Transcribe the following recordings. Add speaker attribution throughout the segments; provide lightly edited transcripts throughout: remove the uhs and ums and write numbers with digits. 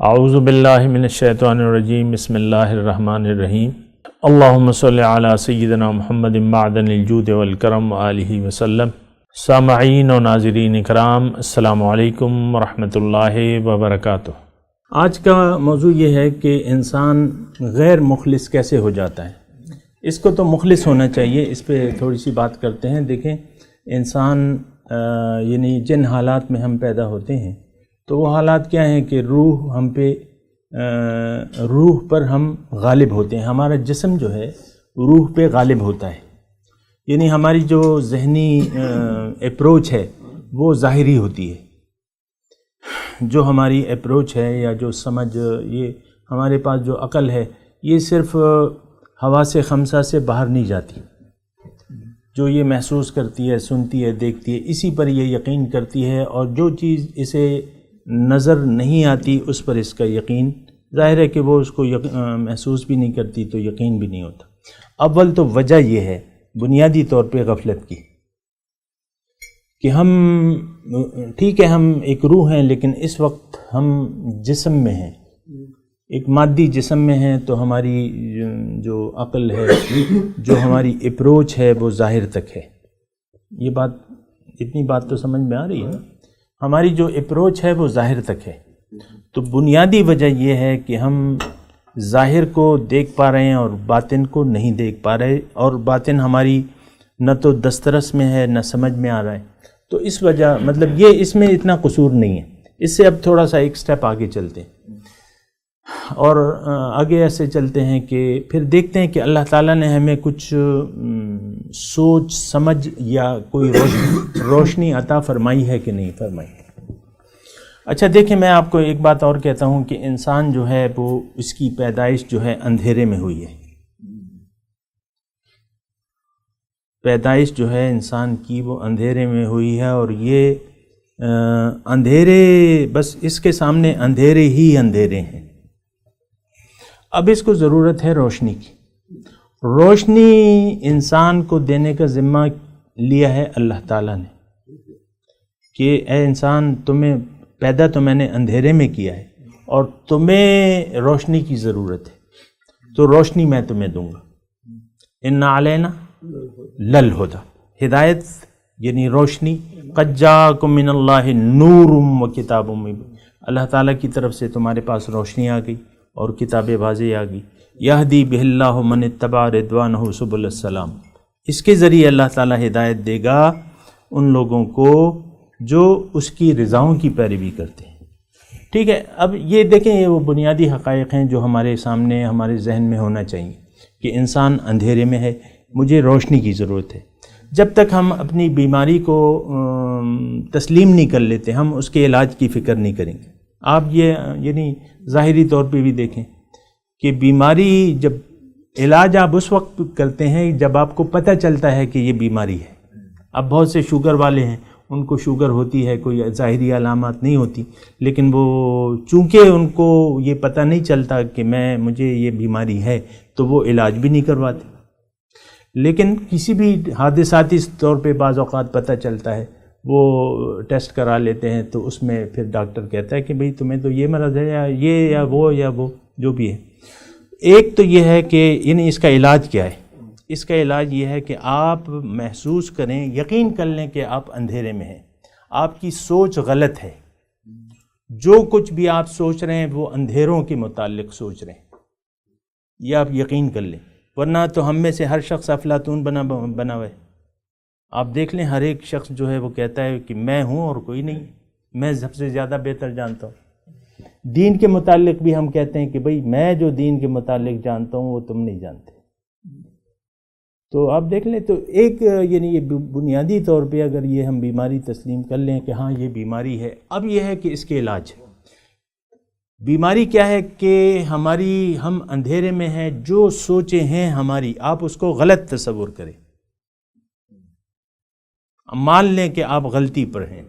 Speaker 1: اعوذ باللہ من الشیطان الرجیم بسم اللہ الرحمن الرحیم اللہم صلی علی سیدنا محمد معدن الجود والکرم وآلہ وسلم۔ سامعین و ناظرین اکرام، السلام علیکم ورحمۃ اللہ وبرکاتہ۔ آج کا موضوع یہ ہے کہ انسان غیر مخلص کیسے ہو جاتا ہے۔ اس کو تو مخلص ہونا چاہیے، اس پہ تھوڑی سی بات کرتے ہیں۔ دیکھیں، انسان یعنی جن حالات میں ہم پیدا ہوتے ہیں تو وہ حالات کیا ہیں کہ روح پر ہم غالب ہوتے ہیں۔ ہمارا جسم جو ہے روح پہ غالب ہوتا ہے، یعنی ہماری جو ذہنی اپروچ ہے وہ ظاہری ہوتی ہے۔ جو ہماری اپروچ ہے یا جو سمجھ، یہ ہمارے پاس جو عقل ہے، یہ صرف حواس خمسہ سے باہر نہیں جاتی۔ جو یہ محسوس کرتی ہے، سنتی ہے، دیکھتی ہے، اسی پر یہ یقین کرتی ہے، اور جو چیز اسے نظر نہیں آتی اس پر اس کا یقین، ظاہر ہے کہ وہ اس کو محسوس بھی نہیں کرتی تو یقین بھی نہیں ہوتا۔ اول تو وجہ یہ ہے بنیادی طور پہ غفلت کی کہ ہم ٹھیک ہے، ہم ایک روح ہیں، لیکن اس وقت ہم جسم میں ہیں، ایک مادی جسم میں ہیں، تو ہماری جو عقل ہے، جو ہماری اپروچ ہے وہ ظاہر تک ہے۔ یہ بات، اتنی بات تو سمجھ میں آ رہی ہے نا؟ ہماری جو اپروچ ہے وہ ظاہر تک ہے۔ تو بنیادی وجہ یہ ہے کہ ہم ظاہر کو دیکھ پا رہے ہیں اور باطن کو نہیں دیکھ پا رہے، اور باطن ہماری نہ تو دسترس میں ہے نہ سمجھ میں آ رہا ہے۔ تو اس وجہ، مطلب یہ اس میں اتنا قصور نہیں ہے۔ اس سے اب تھوڑا سا ایک سٹیپ آگے چلتے ہیں، اور آگے ایسے چلتے ہیں کہ پھر دیکھتے ہیں کہ اللہ تعالیٰ نے ہمیں کچھ سوچ سمجھ یا کوئی روشنی عطا فرمائی ہے کہ نہیں فرمائی۔ اچھا دیکھیں، میں آپ کو ایک بات اور کہتا ہوں کہ انسان جو ہے وہ، اس کی پیدائش جو ہے اندھیرے میں ہوئی ہے۔ پیدائش جو ہے انسان کی وہ اندھیرے میں ہوئی ہے، اور یہ اندھیرے، بس اس کے سامنے اندھیرے ہی اندھیرے ہیں۔ اب اس کو ضرورت ہے روشنی کی۔ روشنی انسان کو دینے کا ذمہ لیا ہے اللہ تعالیٰ نے کہ اے انسان، تمہیں پیدا تو میں نے اندھیرے میں کیا ہے، اور تمہیں روشنی کی ضرورت ہے، تو روشنی میں تمہیں دوں گا۔ اِنَّ عَلَيْنَا لَلْهُدَىٰ، ہدایت یعنی روشنی۔ قَدْ جَاءَكُم مِّنَ اللَّهِ نُورٌ وَكِتَابٌ مُّبِينٌ، اللہ تعالیٰ کی طرف سے تمہارے پاس روشنی آ گئی اور کتاب واضح آ گئی۔ یہدی بہ اللہ من اتبع رضوانہ سبل السلام، اس کے ذریعے اللہ تعالیٰ ہدایت دے گا ان لوگوں کو جو اس کی رضاؤں کی پیروی کرتے ہیں۔ ٹھیک ہے، اب یہ دیکھیں، یہ وہ بنیادی حقائق ہیں جو ہمارے سامنے، ہمارے ذہن میں ہونا چاہیے کہ انسان اندھیرے میں ہے، مجھے روشنی کی ضرورت ہے۔ جب تک ہم اپنی بیماری کو تسلیم نہیں کر لیتے، ہم اس کے علاج کی فکر نہیں کریں گے۔ آپ یہ یعنی ظاہری طور پہ بھی دیکھیں کہ بیماری، جب علاج آپ اس وقت کرتے ہیں جب آپ کو پتہ چلتا ہے کہ یہ بیماری ہے۔ اب بہت سے شوگر والے ہیں، ان کو شوگر ہوتی ہے، کوئی ظاہری علامات نہیں ہوتی، لیکن وہ چونکہ ان کو یہ پتہ نہیں چلتا کہ مجھے یہ بیماری ہے، تو وہ علاج بھی نہیں کرواتے۔ لیکن کسی بھی حادثاتی طور پہ بعض اوقات پتہ چلتا ہے، وہ ٹیسٹ کرا لیتے ہیں، تو اس میں پھر ڈاکٹر کہتا ہے کہ بھئی تمہیں تو یہ مرض ہے، یا وہ جو بھی ہے۔ ایک تو یہ ہے کہ یعنی اس کا علاج کیا ہے؟ اس کا علاج یہ ہے کہ آپ محسوس کریں، یقین کر لیں کہ آپ اندھیرے میں ہیں، آپ کی سوچ غلط ہے، جو کچھ بھی آپ سوچ رہے ہیں وہ اندھیروں کے متعلق سوچ رہے ہیں، یہ آپ یقین کر لیں، ورنہ تو ہم میں سے ہر شخص افلاطون بنا ہوا ہے۔ آپ دیکھ لیں، ہر ایک شخص جو ہے وہ کہتا ہے کہ میں ہوں اور کوئی نہیں، میں سب سے زیادہ بہتر جانتا ہوں۔ دین کے متعلق بھی ہم کہتے ہیں کہ بھئی میں جو دین کے متعلق جانتا ہوں وہ تم نہیں جانتے۔ تو آپ دیکھ لیں، تو ایک یعنی یہ بنیادی طور پہ اگر یہ ہم بیماری تسلیم کر لیں کہ ہاں یہ بیماری ہے، اب یہ ہے کہ اس کے علاج۔ بیماری کیا ہے کہ ہم اندھیرے میں ہیں، جو سوچیں ہیں ہماری، آپ اس کو غلط تصور کریں، مان لیں کہ آپ غلطی پر ہیں،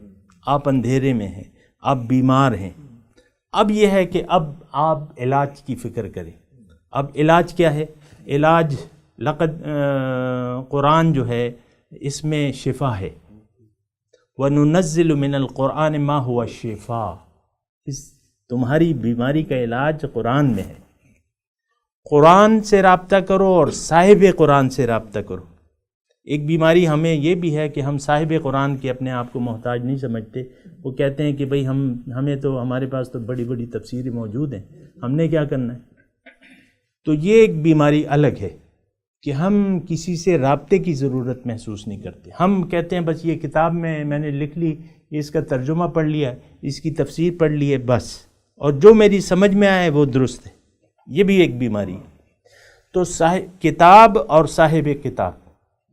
Speaker 1: آپ اندھیرے میں ہیں، آپ بیمار ہیں۔ اب یہ ہے کہ اب آپ علاج کی فکر کریں۔ اب علاج کیا ہے؟ علاج قرآن جو ہے اس میں شفا ہے۔ وَنُنَزِّلُ مِنَ الْقُرْآنِ مَا هُوَ شِفَاءٌ، تمہاری بیماری کا علاج قرآن میں ہے. قرآن سے رابطہ کرو اور صاحب قرآن سے رابطہ کرو. ایک بیماری ہمیں یہ بھی ہے کہ ہم صاحب قرآن کے اپنے آپ کو محتاج نہیں سمجھتے. وہ کہتے ہیں کہ بھئی ہمیں تو ہمارے پاس تو بڑی بڑی تفسیریں موجود ہیں، ہم نے کیا کرنا ہے. تو یہ ایک بیماری الگ ہے کہ ہم کسی سے رابطے کی ضرورت محسوس نہیں کرتے. ہم کہتے ہیں بس یہ کتاب میں نے لکھ لی، اس کا ترجمہ پڑھ لیا، اس کی تفسیر پڑھ لی ہے بس، اور جو میری سمجھ میں آئے وہ درست ہے. یہ بھی ایک بیماری ہے. تو کتاب اور صاحب کتاب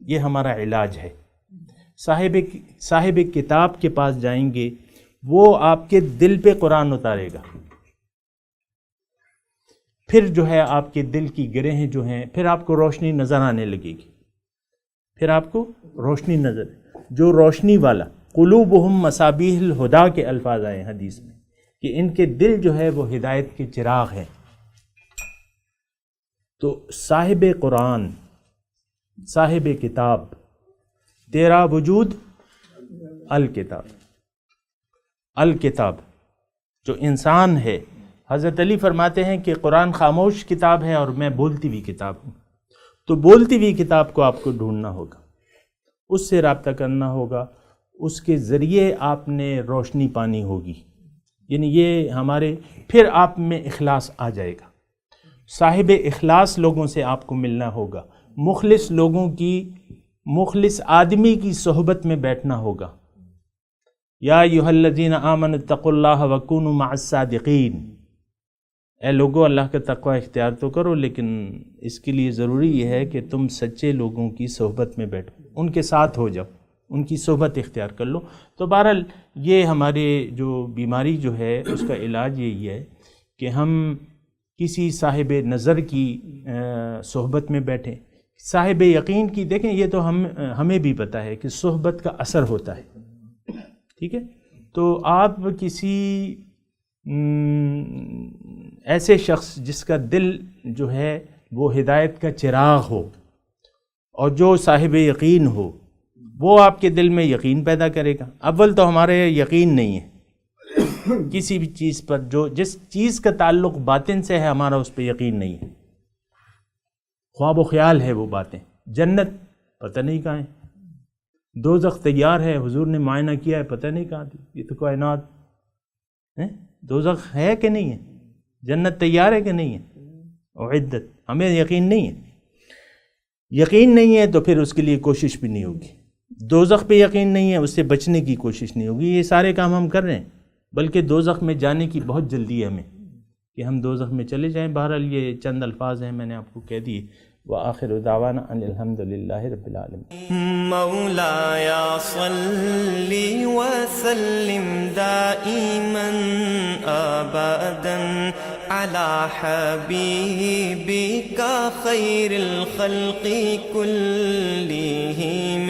Speaker 1: یہ ہمارا علاج ہے. صاحب کتاب کے پاس جائیں گے، وہ آپ کے دل پہ قرآن اتارے گا. پھر جو ہے آپ کے دل کی گرہیں جو ہیں، پھر آپ کو روشنی نظر آنے لگے گی. پھر آپ کو روشنی نظر، جو روشنی والا، قلوبہم مصابیح الہدا کے الفاظ آئے حدیث میں کہ ان کے دل جو ہے وہ ہدایت کے چراغ ہیں. تو صاحب قرآن، صاحب کتاب، تیرا وجود الکتاب. الکتاب جو انسان ہے، حضرت علی فرماتے ہیں کہ قرآن خاموش کتاب ہے اور میں بولتی ہوئی کتاب ہوں. تو بولتی ہوئی کتاب کو آپ کو ڈھونڈنا ہوگا، اس سے رابطہ کرنا ہوگا، اس کے ذریعے آپ نے روشنی پانی ہوگی. یعنی یہ ہمارے، پھر آپ میں اخلاص آ جائے گا. صاحب اخلاص لوگوں سے آپ کو ملنا ہوگا، مخلص لوگوں کی، مخلص آدمی کی صحبت میں بیٹھنا ہوگا. یا ایھا الذین آمنوا اتقوا اللہ وکونوا مع الصادقین. اے لوگو، اللہ کا تقوی اختیار تو کرو، لیکن اس کے لیے ضروری یہ ہے کہ تم سچے لوگوں کی صحبت میں بیٹھو، ان کے ساتھ ہو جاؤ، ان کی صحبت اختیار کر لو. تو بہرحال یہ ہمارے جو بیماری جو ہے اس کا علاج یہی ہے کہ ہم کسی صاحب نظر کی صحبت میں بیٹھیں، صاحب یقین کی. دیکھیں یہ تو ہمیں بھی پتہ ہے کہ صحبت کا اثر ہوتا ہے، ٹھیک ہے. تو آپ کسی ایسے شخص جس کا دل جو ہے وہ ہدایت کا چراغ ہو اور جو صاحب یقین ہو، وہ آپ کے دل میں یقین پیدا کرے گا. اول تو ہمارے یقین نہیں ہے کسی بھی چیز پر، جس چیز کا تعلق باطن سے ہے ہمارا اس پہ یقین نہیں ہے. خواب و خیال ہے وہ باتیں. جنت پتہ نہیں کہاں ہے، دوزخ تیار ہے، حضور نے معائنہ کیا ہے، پتہ نہیں کہاں تھی. یہ تو کائنات ہے. دوزخ ہے کہ نہیں ہے؟ جنت تیار ہے کہ نہیں ہے؟ اعدت. ہمیں یقین نہیں ہے. یقین نہیں ہے تو پھر اس کے لیے کوشش بھی نہیں ہوگی. دوزخ پہ یقین نہیں ہے، اس سے بچنے کی کوشش نہیں ہوگی. یہ سارے کام ہم کر رہے ہیں، بلکہ دوزخ میں جانے کی بہت جلدی ہے ہمیں کہ ہم دوزخ میں چلے جائیں. بہرحال یہ چند الفاظ ہیں، میں نے آپ کو کہہ دیے. وآخر دعوانا ان الحمد للہ رب العالمین.
Speaker 2: مولاي صل وسلم دائما ابدا على حبيبك خير الخلق كلهم.